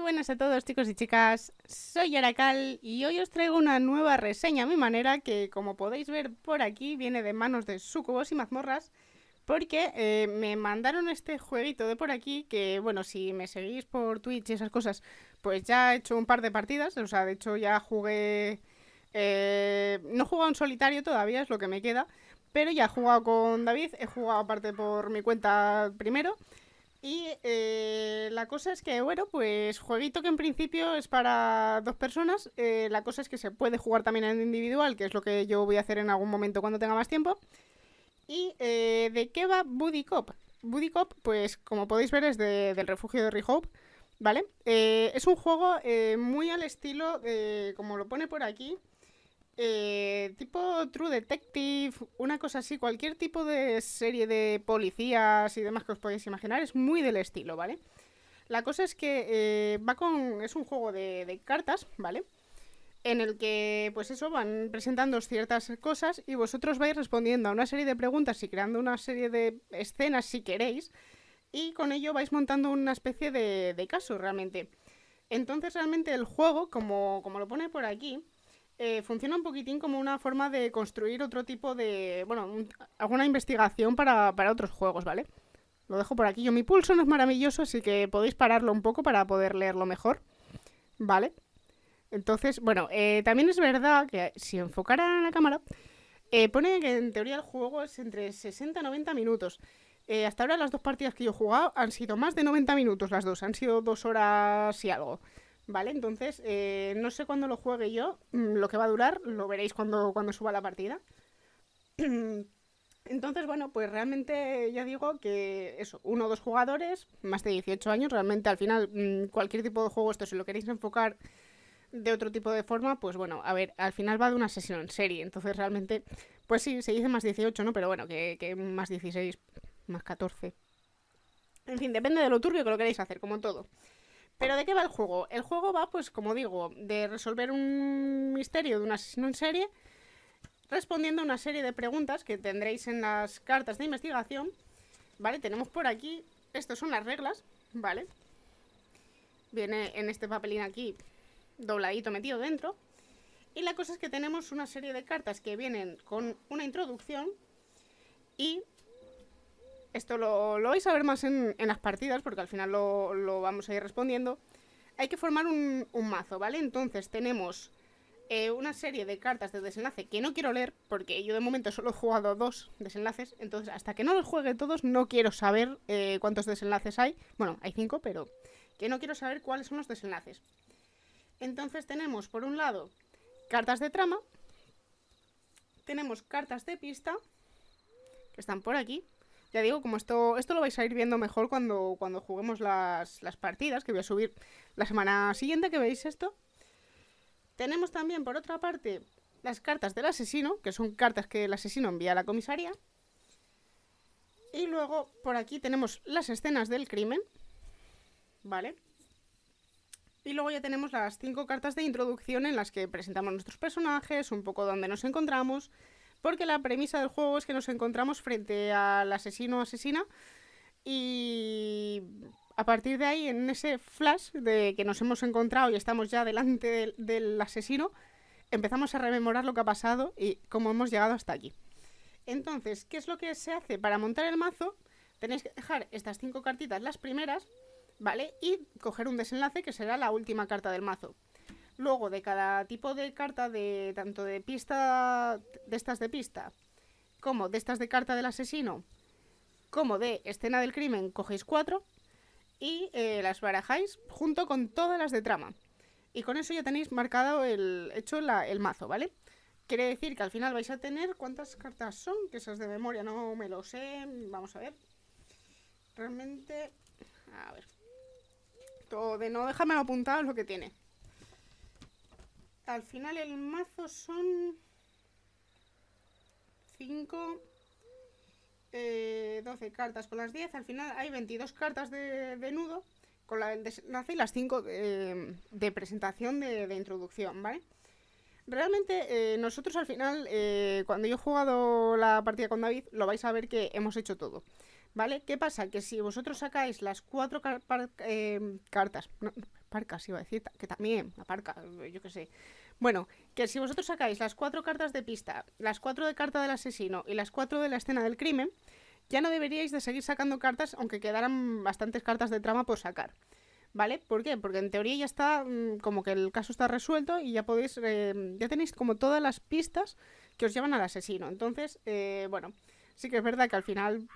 buenas a todos, chicos y chicas, soy Aracal y hoy os traigo una nueva reseña a mi manera que, como podéis ver por aquí, viene de manos de Sucubos y Mazmorras, porque me mandaron este jueguito de por aquí que, bueno, si me seguís por Twitch y esas cosas, pues ya he hecho un par de partidas, o sea, de hecho ya jugué... no he jugado en solitario todavía, es lo que me queda, pero ya he jugado con David, he jugado aparte por mi cuenta primero. Y la cosa es que, bueno, pues jueguito que en principio es para dos personas. La cosa es que se puede jugar también en individual, que es lo que yo voy a hacer en algún momento cuando tenga más tiempo. ¿Y de qué va Buddy Cop? Buddy Cop, pues como podéis ver, es del refugio de Rehope, ¿vale? Es un juego muy al estilo de, como lo pone por aquí, tipo True Detective, una cosa así, cualquier tipo de serie de policías y demás que os podéis imaginar, es muy del estilo, ¿vale? La cosa es que es un juego de cartas, ¿vale? En el que, pues eso, van presentando ciertas cosas y vosotros vais respondiendo a una serie de preguntas y creando una serie de escenas si queréis, y con ello vais montando una especie de caso realmente. Entonces realmente el juego, como lo pone por aquí, funciona un poquitín como una forma de construir otro tipo de... Bueno, alguna investigación para otros juegos, ¿vale? Lo dejo por aquí. Yo mi pulso no es maravilloso, así que podéis pararlo un poco para poder leerlo mejor, ¿vale? Entonces, bueno, también es verdad que si enfocara la cámara, pone que en teoría el juego es entre 60 y 90 minutos. Hasta ahora las dos partidas que yo he jugado han sido más de 90 minutos las dos, han sido 2 horas y algo. Vale, entonces no sé cuándo lo juegue yo, lo que va a durar, lo veréis cuando suba la partida. Entonces, bueno, pues realmente ya digo que eso, uno o dos jugadores, más de 18 años, realmente al final cualquier tipo de juego, esto si lo queréis enfocar de otro tipo de forma, pues bueno, a ver, al final va de una sesión en serie, entonces realmente, pues sí, se dice más 18, ¿no? Pero bueno, que más 16, más 14. En fin, depende de lo turbio que lo queréis hacer, como todo. ¿Pero de qué va el juego? El juego va, pues como digo, de resolver un misterio de un asesino en serie, respondiendo a una serie de preguntas que tendréis en las cartas de investigación. ¿Vale? Tenemos por aquí, estas son las reglas, ¿vale? Viene en este papelín aquí, dobladito, metido dentro. Y la cosa es que tenemos una serie de cartas que vienen con una introducción y esto lo vais a ver más en las partidas porque al final lo vamos a ir respondiendo. Hay que formar un mazo, ¿vale? Entonces tenemos una serie de cartas de desenlace que no quiero leer porque yo de momento solo he jugado 2 desenlaces, entonces hasta que no los juegue todos no quiero saber cuántos desenlaces hay. Bueno, hay 5, pero que no quiero saber cuáles son los desenlaces. Entonces tenemos por un lado cartas de trama, tenemos cartas de pista que están por aquí. Ya digo, como esto lo vais a ir viendo mejor cuando juguemos las partidas, que voy a subir la semana siguiente que veis esto. Tenemos también, por otra parte, las cartas del asesino, que son cartas que el asesino envía a la comisaría. Y luego, por aquí tenemos las escenas del crimen, ¿vale? Y luego ya tenemos las 5 cartas de introducción en las que presentamos nuestros personajes, un poco dónde nos encontramos, porque la premisa del juego es que nos encontramos frente al asesino o asesina y a partir de ahí, en ese flash de que nos hemos encontrado y estamos ya delante del asesino, empezamos a rememorar lo que ha pasado y cómo hemos llegado hasta aquí. Entonces, ¿qué es lo que se hace para montar el mazo? Tenéis que dejar estas 5 cartitas, las primeras, ¿vale? Y coger un desenlace que será la última carta del mazo. Luego, de cada tipo de carta, de tanto de pista, de estas de pista, como de estas de carta del asesino, como de escena del crimen, cogéis 4 y las barajáis junto con todas las de trama. Y con eso ya tenéis marcado el mazo, ¿vale? Quiere decir que al final vais a tener... ¿Cuántas cartas son? Que esas de memoria no me lo sé. Vamos a ver. Realmente... A ver. Todo de no dejarme apuntado es lo que tiene. Al final el mazo son 5, 12 cartas con las 10. Al final hay 22 cartas de nudo con la del desenlace y las 5 de presentación de introducción, ¿vale? Realmente nosotros al final, cuando yo he jugado la partida con David, lo vais a ver que hemos hecho todo, ¿vale? ¿Qué pasa? Que si vosotros sacáis las 4 cartas, no, Parcas iba a decir, que también, la parca, yo qué sé. Bueno, que si vosotros sacáis las 4 cartas de pista, las 4 de carta del asesino y las 4 de la escena del crimen, ya no deberíais de seguir sacando cartas, aunque quedaran bastantes cartas de trama por sacar. ¿Vale? ¿Por qué? Porque en teoría ya está, como que el caso está resuelto y ya podéis, ya tenéis como todas las pistas que os llevan al asesino. Entonces, bueno, sí que es verdad que al final,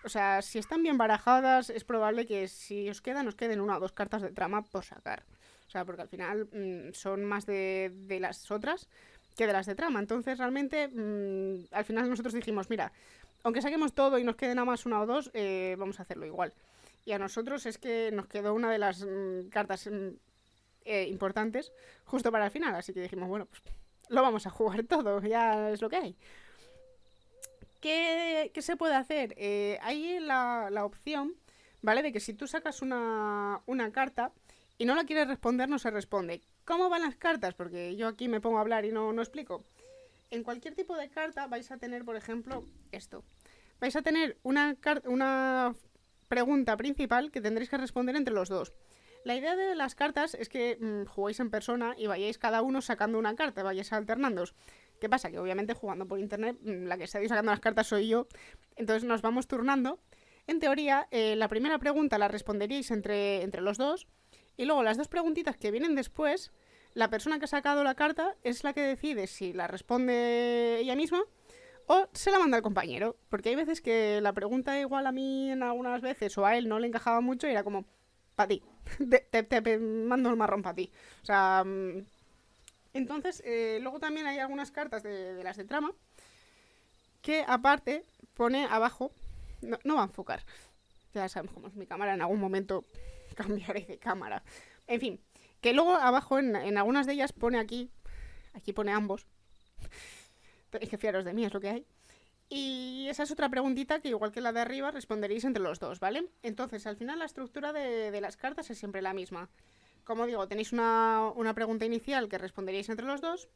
o sea, si están bien barajadas, es probable que si os quedan 1 o 2 cartas de trama por sacar. O sea, porque al final son más de las otras que de las de trama. Entonces, realmente, al final nosotros dijimos, mira, aunque saquemos todo y nos quede nada más 1 o 2, vamos a hacerlo igual. Y a nosotros es que nos quedó una de las cartas importantes justo para el final. Así que dijimos, bueno, pues lo vamos a jugar todo, ya es lo que hay. ¿Qué se puede hacer? Hay la opción, ¿vale? De que si tú sacas una carta y no la quieres responder, no se responde. ¿Cómo van las cartas? Porque yo aquí me pongo a hablar y no explico. En cualquier tipo de carta vais a tener, por ejemplo, esto. Vais a tener una pregunta principal que tendréis que responder entre los dos. La idea de las cartas es que juguéis en persona y vayáis cada uno sacando una carta, vayáis alternándoos. ¿Qué pasa? Que obviamente jugando por internet, la que está sacando las cartas soy yo, entonces nos vamos turnando. En teoría, la primera pregunta la responderíais entre los dos y luego las 2 preguntitas que vienen después, la persona que ha sacado la carta es la que decide si la responde ella misma o se la manda al compañero, porque hay veces que la pregunta igual a mí en algunas veces o a él no le encajaba mucho y era como, para ti, te mando el marrón para ti. O sea, entonces luego también hay algunas cartas de las de trama que aparte pone abajo, no va a enfocar, ya sabemos cómo es mi cámara, en algún momento cambiaré de cámara. En fin, que luego abajo en algunas de ellas pone aquí pone ambos. Tenéis que fiaros de mí, es lo que hay. Y esa es otra preguntita que, igual que la de arriba, responderéis entre los dos, ¿vale? Entonces, al final la estructura de las cartas es siempre la misma. Como digo, tenéis una pregunta inicial que responderíais entre los dos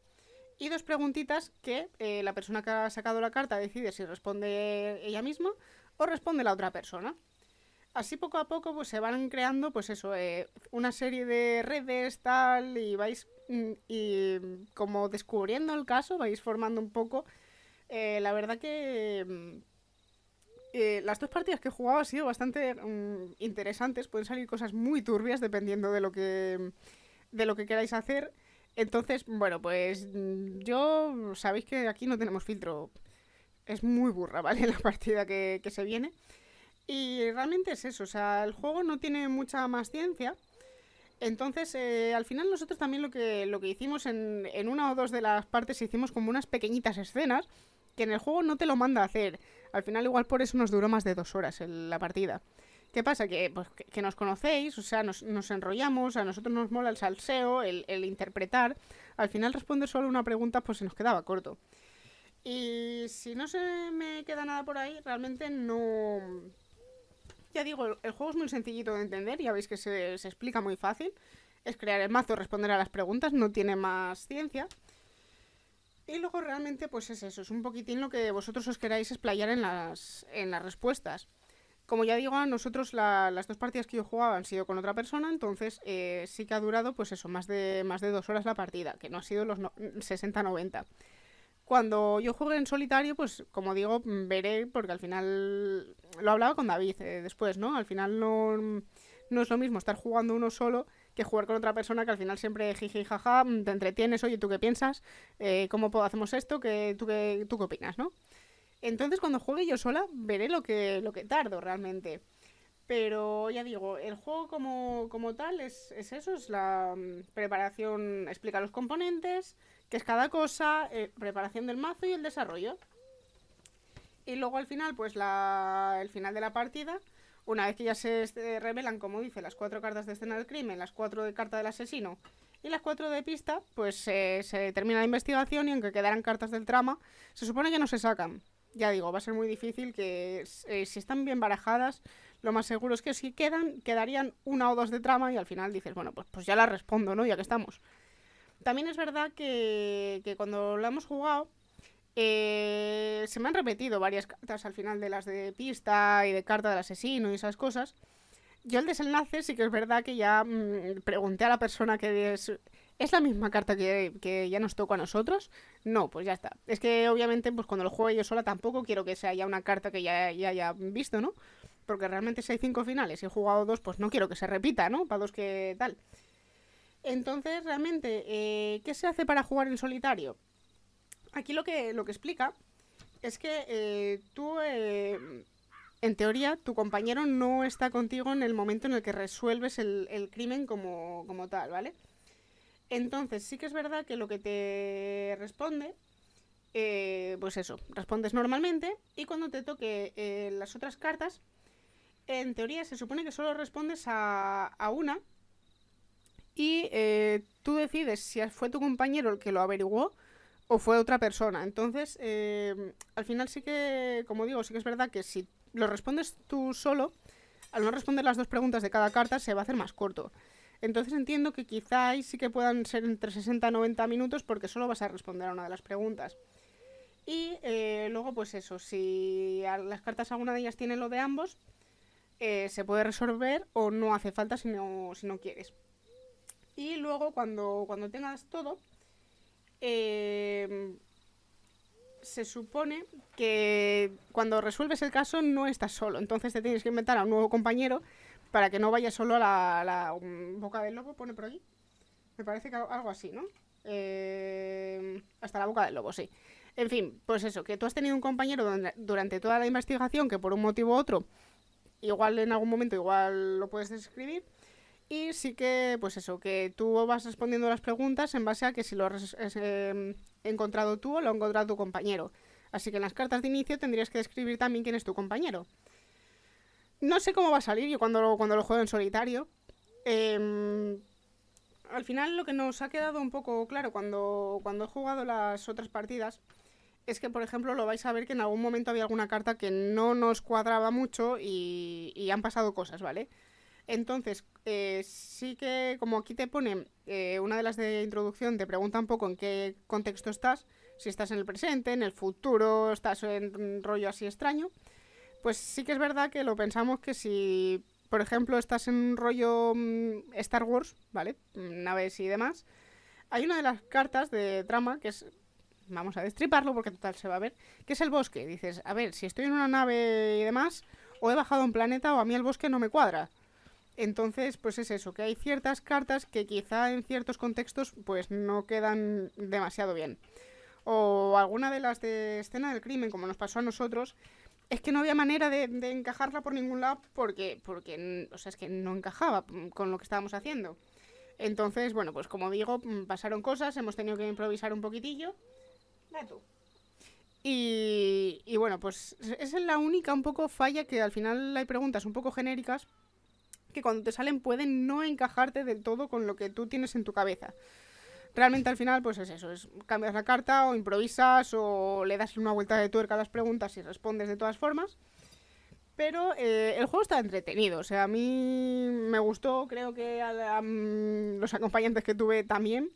y 2 preguntitas que la persona que ha sacado la carta decide si responde ella misma o responde la otra persona. Así poco a poco pues se van creando pues eso, una serie de redes tal y vais como descubriendo el caso, vais formando un poco. La verdad que las 2 partidas que he jugado han sido bastante interesantes, pueden salir cosas muy turbias dependiendo de lo que queráis hacer. Entonces, bueno, pues yo sabéis que aquí no tenemos filtro, es muy burra, ¿vale? La partida que se viene. Y realmente es eso, o sea, el juego no tiene mucha más ciencia. Entonces, al final nosotros también lo que hicimos en 1 o 2 de las partes hicimos como unas pequeñitas escenas que en el juego no te lo manda a hacer. Al final igual por eso nos duró más de 2 horas la partida. ¿Qué pasa? Que, pues, que nos conocéis, o sea, nos enrollamos, a nosotros nos mola el salseo, el interpretar. Al final responder solo una pregunta pues se nos quedaba corto. Y si no se me queda nada por ahí, realmente no... Ya digo, el juego es muy sencillito de entender, ya veis que se explica muy fácil. Es crear el mazo, responder a las preguntas, no tiene más ciencia. Y luego realmente pues es eso, es un poquitín lo que vosotros os queráis explayar en las respuestas. Como ya digo, a nosotros las 2 partidas que yo jugaba han sido con otra persona, entonces sí que ha durado pues eso, más de 2 horas la partida, que no ha sido los 60-90. Cuando yo juegue en solitario, pues como digo, veré, porque al final lo hablaba con David después, ¿no? Al final no es lo mismo estar jugando uno solo que jugar con otra persona que al final siempre jiji jaja, te entretienes, oye, ¿tú qué piensas? ¿Cómo hacemos esto? ¿Tú qué opinas, no? Entonces cuando juegue yo sola veré lo que tardo realmente. Pero ya digo, el juego como tal es eso, es la preparación, explica los componentes, qué es cada cosa, preparación del mazo y el desarrollo. Y luego al final, pues el final de la partida, una vez que ya se revelan, como dice, las 4 cartas de escena del crimen, las 4 de carta del asesino y las 4 de pista, pues se termina la investigación y aunque quedaran cartas del trama, se supone que no se sacan. Ya digo, va a ser muy difícil que si están bien barajadas, lo más seguro es que si quedarían 1 o 2 de trama y al final dices, bueno, pues ya la respondo, ¿no? Ya que estamos. También es verdad que cuando lo hemos jugado, se me han repetido varias cartas al final de las de pista y de carta del asesino y esas cosas. Yo el desenlace sí que es verdad que ya pregunté a la persona que ¿es la misma carta que ya nos tocó a nosotros? No, pues ya está. Es que obviamente pues cuando lo juegue yo sola tampoco quiero que sea ya una carta que ya haya visto, ¿no? Porque realmente si hay 5 finales y he jugado 2, pues no quiero que se repita, ¿no? Para 2 que tal. Entonces, realmente, ¿qué se hace para jugar en solitario? Aquí lo que explica es que tú, en teoría, tu compañero no está contigo en el momento en el que resuelves el crimen como tal, ¿vale? Entonces, sí que es verdad que lo que te responde, pues eso, respondes normalmente y cuando te toque las otras cartas, en teoría se supone que solo respondes a una y tú decides si fue tu compañero el que lo averiguó o fue otra persona. Entonces, al final sí que, como digo, sí que es verdad que si lo respondes tú solo, al no responder las 2 preguntas de cada carta se va a hacer más corto. Entonces entiendo que quizá ahí sí que puedan ser entre 60 y 90 minutos porque solo vas a responder a una de las preguntas. Y luego, pues eso, si a las cartas alguna de ellas tiene lo de ambos, se puede resolver o no hace falta si no quieres. Y luego, cuando tengas todo, eh, se supone que cuando resuelves el caso no estás solo. Entonces te tienes que inventar a un nuevo compañero para que no vayas solo a la boca del lobo, pone por aquí. Me parece que algo así, ¿no? Hasta la boca del lobo, sí. En fin, pues eso, que tú has tenido un compañero durante toda la investigación que por un motivo u otro, igual en algún momento, igual lo puedes describir. Y sí que, pues eso, que tú vas respondiendo las preguntas en base a que si lo has encontrado tú o lo ha encontrado tu compañero. Así que en las cartas de inicio tendrías que describir también quién es tu compañero. No sé cómo va a salir yo cuando lo juego en solitario. Eh, Al final lo que nos ha quedado un poco claro cuando he jugado las otras partidas es que, por ejemplo, lo vais a ver que en algún momento había alguna carta que no nos cuadraba mucho y han pasado cosas, ¿vale? Entonces, sí que como aquí te pone una de las de introducción, te pregunta un poco en qué contexto estás, si estás en el presente, en el futuro, estás en un rollo así extraño, pues sí que es verdad que lo pensamos que si, por ejemplo, estás en un rollo Star Wars, ¿vale? Naves y demás, hay una de las cartas de trama que es, vamos a destriparlo porque total se va a ver, que es el bosque. Dices, a ver, si estoy en una nave y demás, o he bajado a un planeta o a mí el bosque no me cuadra. Entonces, pues es eso, que hay ciertas cartas que quizá en ciertos contextos pues no quedan demasiado bien. O alguna de las de escena del crimen, como nos pasó a nosotros, es que no había manera de encajarla por ningún lado porque, o sea, es que no encajaba con lo que estábamos haciendo. Entonces, bueno, pues como digo, pasaron cosas, hemos tenido que improvisar un poquitillo. Ve tú. Y bueno, pues esa es la única un poco falla que al final hay preguntas un poco genéricas que cuando te salen pueden no encajarte del todo con lo que tú tienes en tu cabeza. Realmente al final pues es eso, cambias la carta o improvisas o le das una vuelta de tuerca a las preguntas y respondes de todas formas. Pero el juego está entretenido, o sea, a mí me gustó, creo que a los acompañantes que tuve también,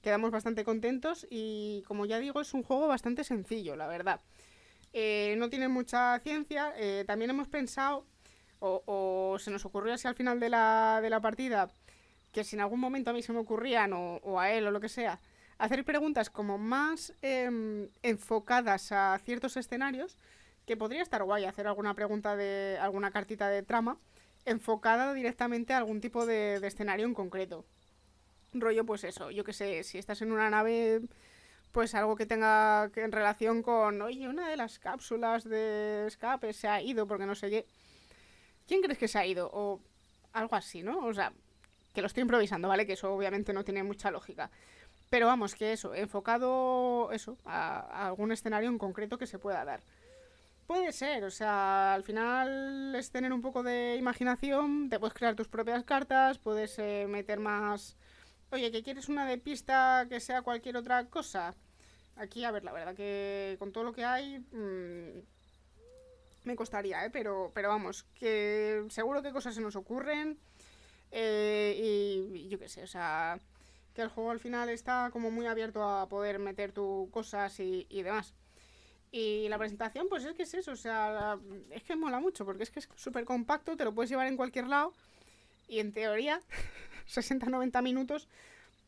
quedamos bastante contentos y como ya digo es un juego bastante sencillo, la verdad. No tiene mucha ciencia, también hemos pensado o se nos ocurrió así al final de la partida, que si en algún momento a mí se me ocurrían, o a él o lo que sea, hacer preguntas como más enfocadas a ciertos escenarios, que podría estar guay hacer alguna pregunta de alguna cartita de trama enfocada directamente a algún tipo de escenario en concreto. Rollo, pues eso, yo que sé, si estás en una nave, pues algo que tenga en relación con, oye, una de las cápsulas de escape se ha ido porque no sé qué. ¿Quién crees que se ha ido? O algo así, ¿no? O sea, que lo estoy improvisando, ¿vale? Que eso obviamente no tiene mucha lógica. Pero vamos, que eso, enfocado eso, a algún escenario en concreto que se pueda dar. Puede ser, o sea, al final es tener un poco de imaginación, te puedes crear tus propias cartas, puedes meter más... Oye, ¿que quieres una de pista que sea cualquier otra cosa? Aquí, a ver, la verdad que con todo lo que hay, me costaría, ¿eh? Pero vamos, que seguro que cosas se nos ocurren. Y yo qué sé, o sea, que el juego al final está como muy abierto a poder meter tus cosas y demás. Y la presentación, pues es que es eso, o sea, es que mola mucho, porque es que es súper compacto, te lo puedes llevar en cualquier lado, y en teoría, 60-90 minutos,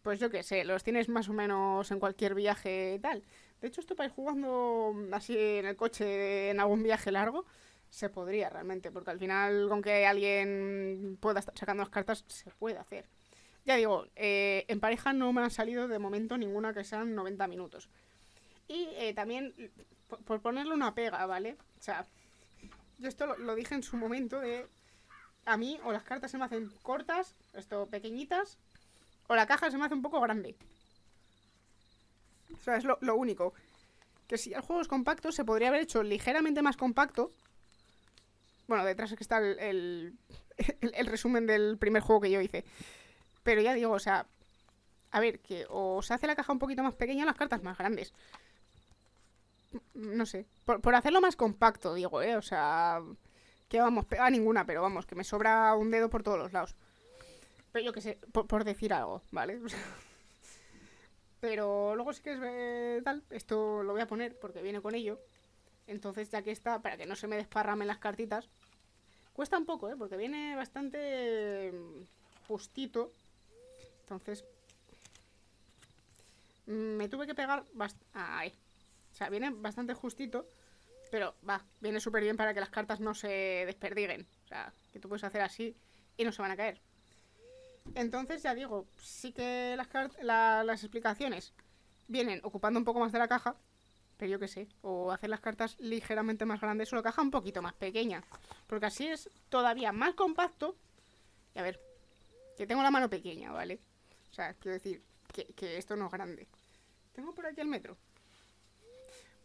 pues yo qué sé, los tienes más o menos en cualquier viaje y tal. De hecho, esto para ir jugando así en el coche, en algún viaje largo, se podría realmente, porque al final, con que alguien pueda estar sacando las cartas, se puede hacer. Ya digo, en pareja no me han salido de momento ninguna que sean 90 minutos. Y también, por ponerle una pega, ¿vale? O sea, yo esto lo dije en su momento de... A mí o las cartas se me hacen cortas, esto pequeñitas, o la caja se me hace un poco grande. O sea, es lo único. Que si el juego es compacto, se podría haber hecho ligeramente más compacto. Bueno, detrás es que está el resumen del primer juego que yo hice. Pero ya digo, o sea, a ver, que o se hace la caja un poquito más pequeña o las cartas más grandes. No sé, por hacerlo más compacto, digo, o sea, que vamos, pega ninguna, pero vamos, que me sobra un dedo por todos los lados. Pero yo qué sé, por decir algo, ¿vale? Pero luego sí que es tal, esto lo voy a poner porque viene con ello. Entonces, ya que está, para que no se me desparramen las cartitas, cuesta un poco, porque viene bastante justito. Entonces, me tuve que pegar ahí. O sea, viene bastante justito, pero va, viene súper bien para que las cartas no se desperdiguen. O sea, que tú puedes hacer así y no se van a caer. Entonces, ya digo, sí que las explicaciones vienen ocupando un poco más de la caja, pero yo qué sé, o hacer las cartas ligeramente más grandes o la caja un poquito más pequeña, porque así es todavía más compacto. Y a ver, que tengo la mano pequeña, ¿vale? O sea, quiero decir que esto no es grande. Tengo por aquí el metro.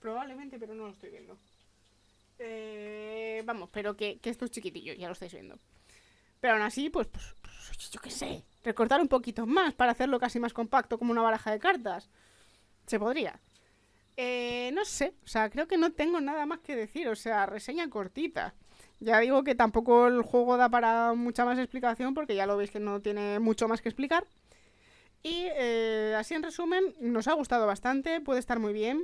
Probablemente, pero no lo estoy viendo. Vamos, pero que esto es chiquitillo, ya lo estáis viendo. Pero aún así, pues yo qué sé, recortar un poquito más para hacerlo casi más compacto como una baraja de cartas. Se podría. No sé, o sea, creo que no tengo nada más que decir, o sea, reseña cortita. Ya digo que tampoco el juego da para mucha más explicación porque ya lo veis que no tiene mucho más que explicar. Y así en resumen, nos ha gustado bastante, puede estar muy bien.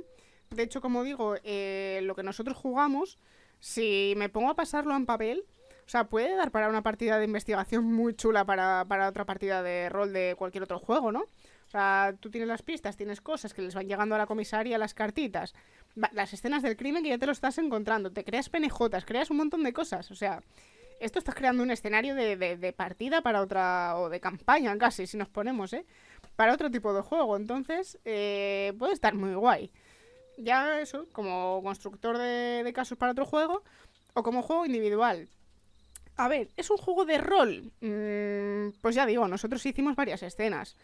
De hecho, como digo, lo que nosotros jugamos, si me pongo a pasarlo en papel, o sea, puede dar para una partida de investigación muy chula para otra partida de rol de cualquier otro juego, ¿no? O sea, tú tienes las pistas, tienes cosas que les van llegando a la comisaría, las cartitas, las escenas del crimen que ya te lo estás encontrando, te creas PNJs, creas un montón de cosas, o sea, esto estás creando un escenario de partida para otra, o de campaña casi, si nos ponemos, para otro tipo de juego, entonces puede estar muy guay. Ya eso, como constructor de casos para otro juego, o como juego individual. A ver, ¿es un juego de rol? Pues ya digo, nosotros hicimos varias escenas.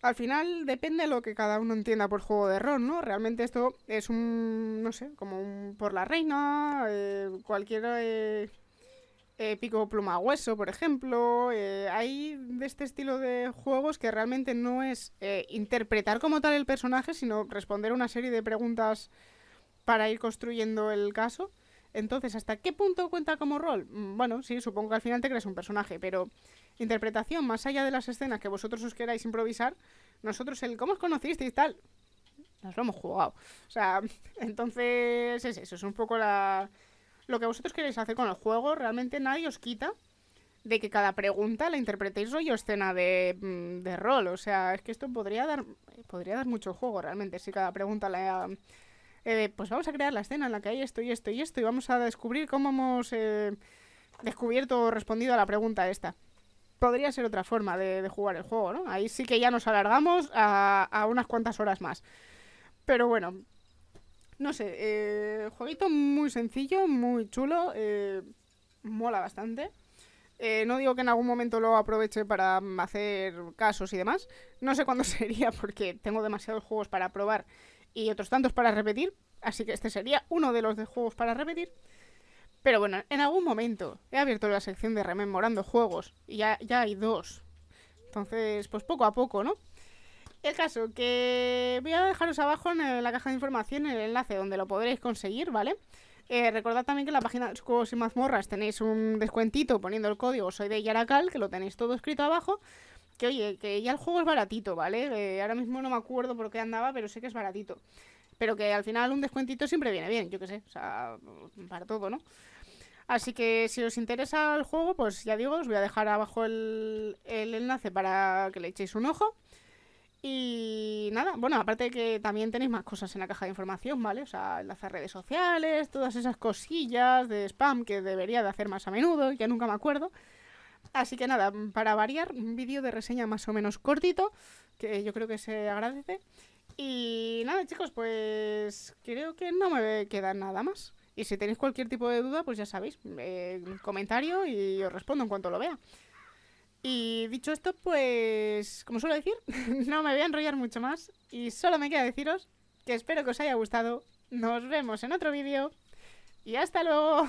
Al final depende de lo que cada uno entienda por juego de rol, ¿no? Realmente esto es un, no sé, como un por la reina, cualquier pico pluma hueso, por ejemplo. Hay de este estilo de juegos que realmente no es interpretar como tal el personaje, sino responder una serie de preguntas para ir construyendo el caso. Entonces, ¿hasta qué punto cuenta como rol? Bueno, sí, supongo que al final te creas un personaje, pero interpretación más allá de las escenas que vosotros os queráis improvisar, nosotros el cómo os conocisteis y tal, nos lo hemos jugado. O sea, entonces es eso, es un poco lo que vosotros queréis hacer con el juego. Realmente nadie os quita de que cada pregunta la interpretéis rollo escena de rol. O sea, es que esto podría dar mucho juego realmente si cada pregunta la... pues vamos a crear la escena en la que hay esto y esto y esto y vamos a descubrir cómo hemos descubierto o respondido a la pregunta esta. Podría ser otra forma de jugar el juego, ¿no? Ahí sí que ya nos alargamos a unas cuantas horas más. Pero bueno, no sé, jueguito muy sencillo, muy chulo, mola bastante. No digo que en algún momento lo aproveche para hacer casos y demás. No sé cuándo sería porque tengo demasiados juegos para probar y otros tantos para repetir. Así que este sería uno de los de juegos para repetir. Pero bueno, en algún momento he abierto la sección de rememorando juegos y ya hay dos. Entonces, pues poco a poco, ¿no? El caso, que voy a dejaros abajo en la caja de información el enlace donde lo podréis conseguir, ¿vale? Recordad también que en la página de Juegos y Mazmorras tenéis un descuentito poniendo el código Soy de Yaracal, que lo tenéis todo escrito abajo. Que oye, que ya el juego es baratito, ¿vale? Ahora mismo no me acuerdo por qué andaba, pero sé que es baratito. pero que al final un descuentito siempre viene bien, yo qué sé, o sea, para todo, ¿no? Así que si os interesa el juego, pues ya digo, os voy a dejar abajo el enlace para que le echéis un ojo. Y nada, bueno, aparte de que también tenéis más cosas en la caja de información, ¿vale? O sea, enlace a redes sociales, todas esas cosillas de spam que debería de hacer más a menudo, ya nunca me acuerdo. Así que nada, para variar, un vídeo de reseña más o menos cortito, que yo creo que se agradece. Y nada, chicos, pues creo que no me queda nada más. Y si tenéis cualquier tipo de duda, pues ya sabéis, comentario y os respondo en cuanto lo vea. Y dicho esto, pues, como suelo decir, no me voy a enrollar mucho más. Y solo me queda deciros que espero que os haya gustado. Nos vemos en otro vídeo. Y hasta luego.